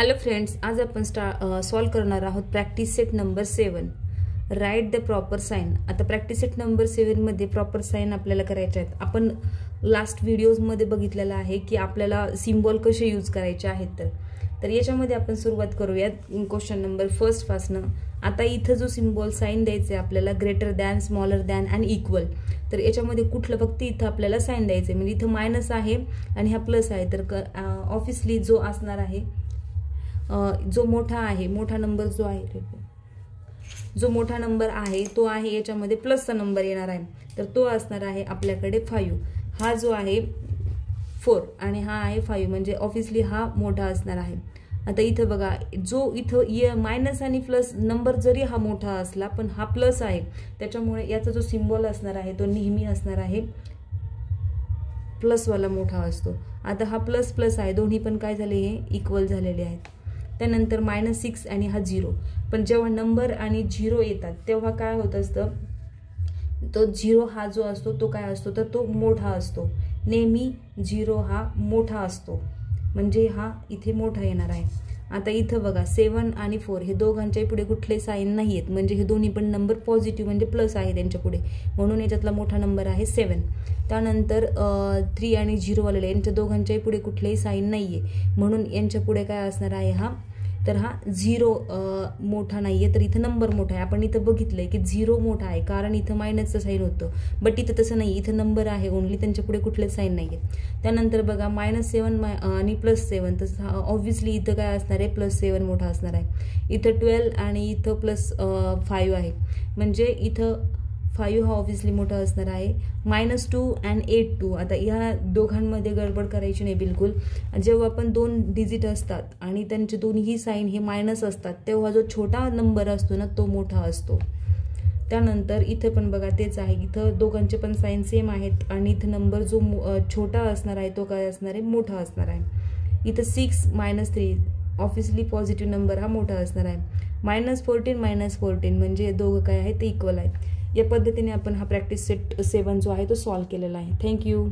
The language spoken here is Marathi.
हॅलो फ्रेंड्स, आज आपण सॉल्व करणार आहोत practice set number 7. Write the proper sign. आता प्रॅक्टिस सेट नंबर 7 मध्ये प्रॉपर साइन आपल्याला करायचे आहेत. आपण लास्ट व्हिडिओजमध्ये बघितलेलं आहे की आपल्याला सिम्बॉल कसे यूज करायचे आहेत. तर याच्यामध्ये आपण सुरुवात करूयात क्वेश्चन नंबर फर्स्ट पासून. आता इथं जो सिम्बॉल साइन द्यायचा आहे आपल्याला, ग्रेटर दॅन, स्मॉलर दॅन आणि इक्वल. तर याच्यामध्ये कुठलं फक्त इथं आपल्याला साइन द्यायचं आहे. म्हणजे इथं मायनस आहे आणि हा प्लस आहे. तर ऑब्वियसली जो असणार आहे, जो मोठा आहे, मोठा नंबर जो आहे, जो मोठा नंबर आहे तो आहे याच्यामध्ये प्लसचा नंबर येणार आहे. तर तो असणार आहे आपल्याकडे 5. हा जो आहे 4 आणि हा आहे 5, म्हणजे ऑब्वियसली हा मोठा असणार आहे. आता इथं बघा, जो इथं मायनस आणि प्लस नंबर जरी हा मोठा असला पण हा प्लस आहे, त्याच्यामुळे याचा जो सिम्बॉल असणार आहे तो नेहमी असणार आहे प्लसवाला मोठा असतो. आता हा प्लस प्लस आहे, दोन्ही पण काय झाले, हे इक्वल झालेले आहेत. त्यानंतर -6 आणि हा 0. पण जेव्हा नंबर आणि 0 येतात तेव्हा काय होत असतं, तो 0 हा जो असतो तो काय असतो, तर तो मोठा असतो. नेहमी 0 हा मोठा असतो, म्हणजे हा इथे मोठा येणार आहे. आता इथं बघा 7 आणि 4 हे दोघांच्या पुढे कुठले साइन नाही आहेत, म्हणजे हे दोन्ही पण नंबर पॉझिटिव्ह म्हणजे प्लस आहे त्यांच्या पुढे, म्हणून याच्यातला मोठा नंबर आहे 7. त्यानंतर 3 आणि 0 आलेले, यांच्या दोघांच्याही पुढे कुठलेही साइन नाहीये, म्हणून यांच्या पुढे काय असणार आहे, हा 0 मोठा नाहीये, तर इथं नंबर मोठा आहे. आपण इथं बघितलंय की 0 मोठा आहे, कारण इथं मायनसचं साइन होतं, बट इथं तसं नाही, इथं नंबर आहे ओनली, त्यांच्या पुढे कुठलेच साइन नाहीये. त्यानंतर बघा -7 आणि +7, तर ऑब्व्हियसली इथं काय असणार आहे, +7 मोठा असणार आहे. इथं 12 आणि इथं +5 आहे, म्हणजे इथं 5 हा ऑब्व्हियसली मोठा असणार आहे. -2 आणि 8 आता या दोघांमध्ये गडबड करायची नाही बिलकुल. जेव्हा पण 2 डिजिट असतात आणि त्यांचे दोन्ही साइन हे मायनस असतात, तेव्हा जो छोटा नंबर असतो ना तो मोठा असतो. त्यानंतर इथं पण बघा तेच आहे, इथं दोघांचे पण साइन सेम आहेत आणि इथं नंबर जो छोटा असणार आहे तो काय असणार आहे, मोठा असणार आहे. इथं 6 -3 ऑब्व्हियसली पॉझिटिव्ह नंबर हा मोठा असणार आहे. -14 -14 म्हणजे दोघं काय आहे ते इक्वल आहेत. या पद्धतीने आपण हा प्रॅक्टिस सेट 7 जो आहे तो सॉल्व केलेला आहे. थँक्यू.